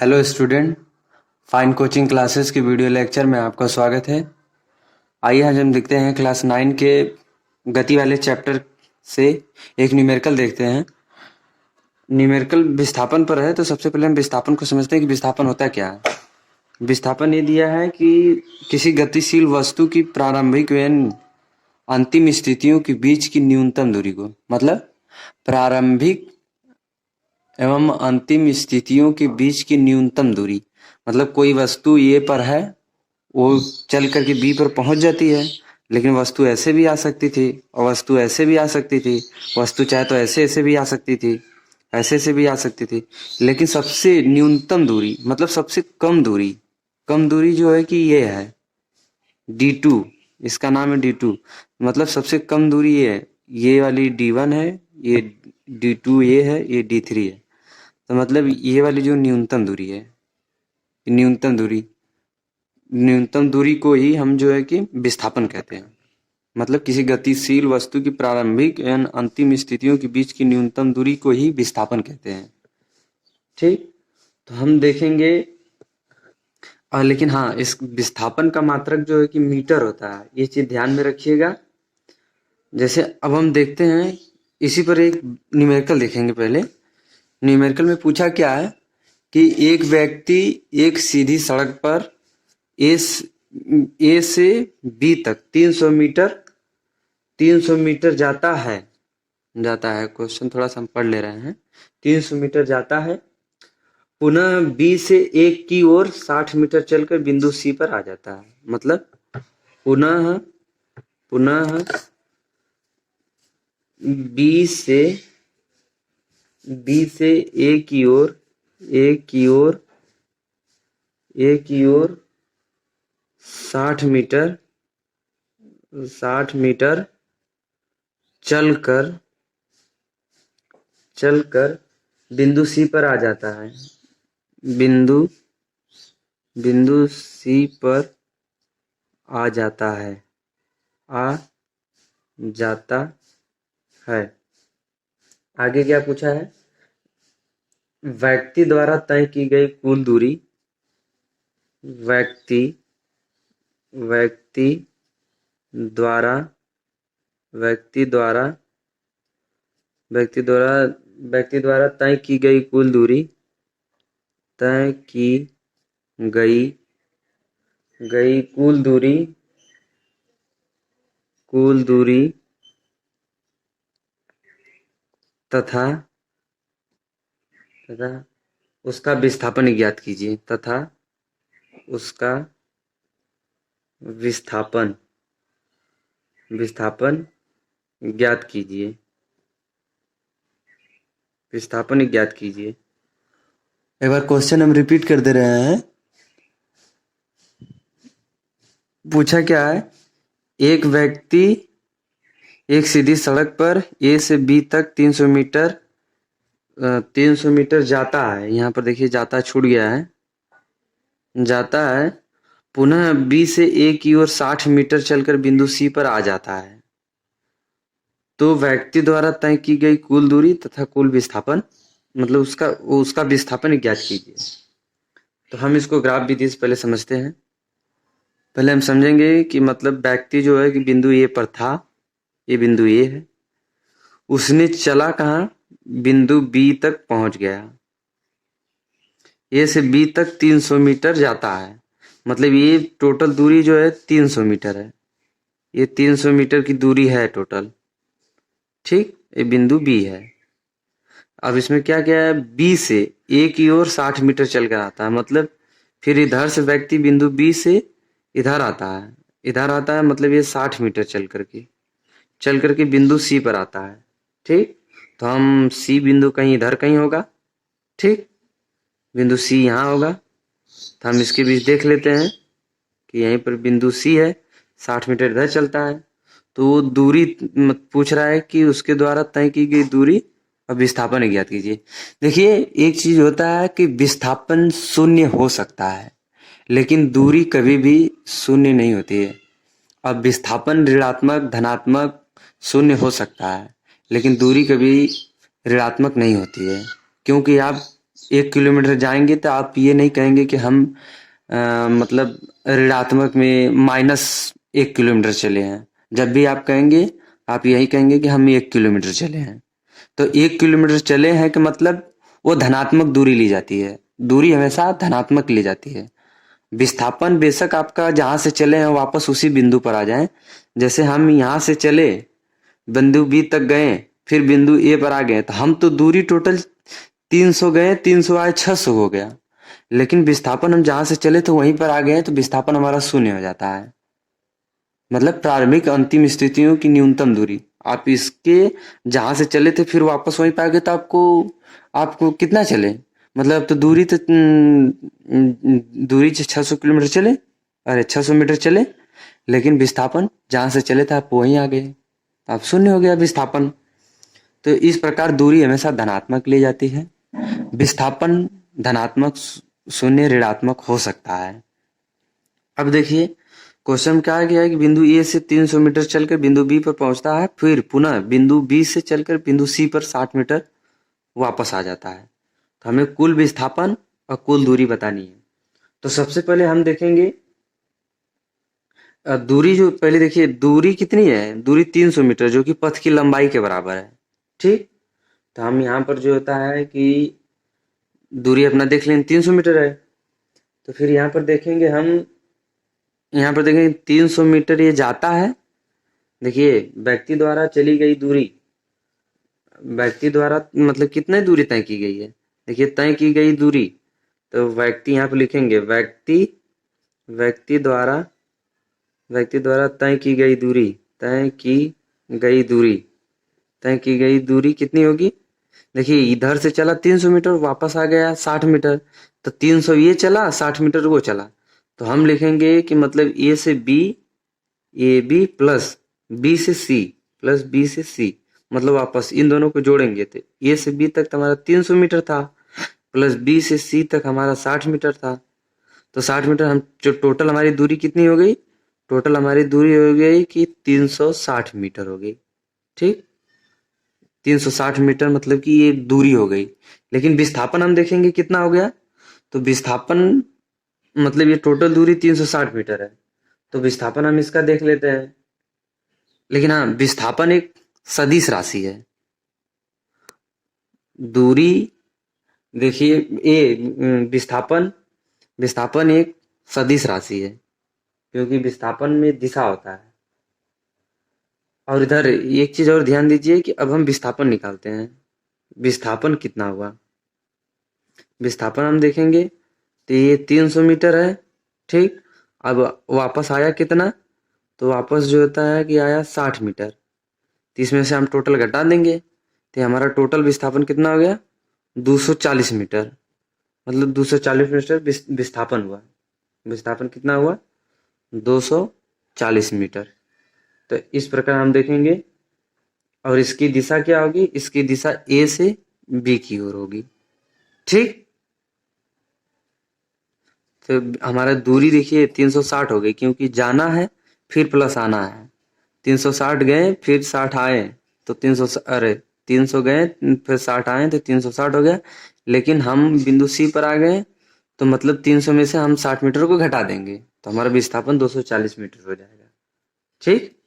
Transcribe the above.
Hello student, fine coaching classes की video lecture में आपका स्वागत है। आइए आज हम देखते हैं क्लास 9 के गति वाले चैप्टर से एक न्यूमेरिकल देखते हैं। न्यूमेरिकल विस्थापन पर है, तो सबसे पहले हम विस्थापन को समझते हैं कि विस्थापन होता क्या है। विस्थापन ये दिया है कि किसी गतिशील वस्तु की प्रारंभिक एवं अंतिम स्थितियों के बीच की न्यूनतम दूरी को, मतलब प्रारंभिक एवं अंतिम स्थितियों के बीच की न्यूनतम दूरी, मतलब कोई वस्तु ए पर है, वो चल करके बी पर पहुंच जाती है, लेकिन वस्तु ऐसे भी आ सकती थी और वस्तु ऐसे भी आ सकती थी। वस्तु चाहे तो ऐसे ऐसे भी आ सकती थी, ऐसे से भी आ सकती थी, लेकिन सबसे न्यूनतम दूरी मतलब सबसे कम दूरी जो है कि ये है D2। इसका नाम है D2, मतलब सबसे कम दूरी ये है। ये वाली D1 है, ये D2 ये है, ये D3 है। तो मतलब ये वाली जो न्यूनतम दूरी है, न्यूनतम दूरी को ही हम जो है कि विस्थापन कहते हैं। मतलब किसी गतिशील वस्तु की प्रारंभिक एवं अंतिम स्थितियों के बीच की न्यूनतम दूरी को ही विस्थापन कहते हैं। ठीक, तो हम देखेंगे। लेकिन हाँ, इस विस्थापन का मात्रक जो है कि मीटर होता है, ये चीज ध्यान में रखिएगा। जैसे अब हम देखते हैं, इसी पर एक न्यूमेरिकल देखेंगे। पहले न्यूमेरिकल में पूछा क्या है कि एक व्यक्ति एक सीधी सड़क पर ए से बी तक 300 मीटर जाता है। क्वेश्चन थोड़ा सा हम पढ़ ले रहे हैं। 300 मीटर जाता है, पुनः बी से एक की ओर 60 मीटर चलकर बिंदु सी पर आ जाता है। मतलब पुनः बी से ए की ओर 60 मीटर चलकर बिंदु सी पर आ जाता है। बिंदु सी पर आ जाता है। आगे क्या पूछा है? व्यक्ति द्वारा तय की गई कुल दूरी, व्यक्ति द्वारा तय की गई कुल दूरी तथा उसका विस्थापन ज्ञात कीजिए। विस्थापन ज्ञात कीजिए। एक बार क्वेश्चन हम रिपीट कर दे रहे हैं। पूछा क्या है? एक व्यक्ति एक सीधी सड़क पर ए से बी तक 300 मीटर जाता है। यहाँ पर देखिए जाता छूट गया है, जाता है, पुनः बी से ए की ओर 60 मीटर चलकर बिंदु सी पर आ जाता है। तो व्यक्ति द्वारा तय की गई कुल दूरी तथा कुल विस्थापन, मतलब उसका विस्थापन ज्ञात कीजिए। तो हम इसको ग्राफ विधि से पहले समझते हैं। पहले हम समझेंगे कि मतलब व्यक्ति जो है कि बिंदु ए पर था, ये बिंदु ए है, उसने चला कहाँ? बिंदु बी तक पहुंच गया। ए से बी तक 300 मीटर जाता है, मतलब ये टोटल दूरी जो है 300 मीटर है। ये 300 मीटर की दूरी है टोटल। ठीक, ये बिंदु बी है। अब इसमें क्या क्या है? बी से ए की ओर 60 मीटर चल कर आता है, मतलब फिर इधर से व्यक्ति बिंदु बी से इधर आता है, मतलब ये 60 मीटर चल करके बिंदु सी पर आता है। ठीक, तो हम सी बिंदु कहीं इधर कहीं होगा। ठीक, बिंदु सी यहाँ होगा, तो हम इसके बीच देख लेते हैं कि यहीं पर बिंदु सी है, 60 मीटर इधर चलता है। तो वो दूरी पूछ रहा है कि उसके द्वारा तय की गई दूरी और विस्थापन ज्ञात कीजिए। देखिए, एक चीज होता है कि विस्थापन शून्य हो सकता है, लेकिन दूरी कभी भी शून्य नहीं होती है। अब विस्थापन ऋणात्मक, धनात्मक, शून्य हो सकता है, लेकिन दूरी कभी ऋणात्मक नहीं होती है, क्योंकि आप 1 किलोमीटर जाएंगे तो आप ये नहीं कहेंगे कि हम मतलब ऋणात्मक में -1 किलोमीटर चले हैं। जब भी आप कहेंगे, आप यही कहेंगे कि हम 1 किलोमीटर चले हैं। तो 1 किलोमीटर चले हैं कि मतलब वो धनात्मक दूरी ली जाती है। दूरी हमेशा धनात्मक ली जाती है। विस्थापन बेशक आपका जहां से चले हैं वापस उसी बिंदु पर आ जाएं। जैसे हम यहाँ से चले, बिंदु बी तक गए, फिर बिंदु ए पर आ गए, तो हम तो दूरी टोटल 300 गए, 300 आए, 600 हो गया। लेकिन विस्थापन हम जहां से चले तो वहीं पर आ गए, तो विस्थापन हमारा शून्य हो जाता है। मतलब प्रारंभिक अंतिम स्थितियों की न्यूनतम दूरी। आप इसके जहां से चले थे फिर वापस वहीं पे आ गए, तो आपको आपको कितना चले, मतलब तो दूरी तो दूरी 600 किलोमीटर चले, अरे 600 मीटर चले, लेकिन विस्थापन जहां से चले थे आप वहीं आ गए, आप शून्य हो गया विस्थापन। तो इस प्रकार दूरी हमेशा धनात्मक ली जाती है। विस्थापन धनात्मक, शून्य, ऋणात्मक हो सकता है। अब देखिए क्वेश्चन क्या है, कि बिंदु ए से 300 मीटर चलकर बिंदु बी पर पहुंचता है, फिर पुनः बिंदु बी से चलकर बिंदु सी पर 60 मीटर वापस आ जाता है। तो हमें कुल विस्थापन और कुल दूरी बतानी है। तो सबसे पहले हम देखेंगे दूरी। जो पहले देखिए दूरी कितनी है, दूरी 300 मीटर, जो कि पथ की लंबाई के बराबर है। ठीक, तो हम यहाँ पर जो होता है कि दूरी अपना देख लें 300 मीटर है। तो फिर यहाँ पर देखेंगे हम, यहाँ पर देखेंगे 300 मीटर ये जाता है। देखिए व्यक्ति द्वारा चली गई दूरी, व्यक्ति द्वारा मतलब कितने दूरी तय की गई है। देखिए तय की गई दूरी, तो व्यक्ति यहाँ पर लिखेंगे, व्यक्ति द्वारा तय की गई दूरी, तय की गई दूरी, तय की गई दूरी कितनी होगी। देखिए इधर से चला 300 मीटर, वापस आ गया 60 मीटर, तो 300 ये चला, 60 मीटर वो चला। तो हम लिखेंगे कि मतलब ए से B, A B plus B से सी, प्लस बी से सी, मतलब वापस इन दोनों को जोड़ेंगे तो ए से बी तक तो हमारा 300 मीटर था, प्लस बी से सी तक हमारा 60 मीटर था। तो 60 मीटर हम जो टोटल हमारी दूरी कितनी हो गई, टोटल हमारी दूरी हो गई कि 360 मीटर हो गई। ठीक, 360 मीटर मतलब कि ये दूरी हो गई। लेकिन विस्थापन हम देखेंगे कितना हो गया, तो विस्थापन मतलब ये टोटल दूरी 360 मीटर है, तो विस्थापन हम इसका देख लेते हैं। लेकिन हाँ, विस्थापन एक सदिश राशि है। दूरी देखिए विस्थापन, विस्थापन एक सदिश राशि है, क्योंकि विस्थापन में दिशा होता है। और इधर एक चीज और ध्यान दीजिए कि अब हम विस्थापन निकालते हैं। विस्थापन कितना हुआ, विस्थापन हम देखेंगे तो ये 300 मीटर है। ठीक, अब वापस आया कितना, तो वापस जो होता है कि आया 60 मीटर। तो इसमें से हम टोटल घटा देंगे, तो हमारा टोटल विस्थापन कितना हो गया, 240 मीटर। मतलब 240 मीटर विस्थापन हुआ। विस्थापन कितना हुआ, 240 मीटर। तो इस प्रकार हम देखेंगे। और इसकी दिशा क्या होगी, इसकी दिशा ए से बी की ओर होगी। ठीक, तो हमारा दूरी देखिए 360 हो गई, क्योंकि जाना है फिर प्लस आना है। 360 गए फिर 60 आए, तो 300, अरे 300 गए फिर 60 आए, तो 360 हो गया। लेकिन हम बिंदु सी पर आ गए, तो मतलब 300 में से हम 60 मीटर को घटा देंगे, तो हमारा विस्थापन 240 मीटर हो जाएगा। ठीक।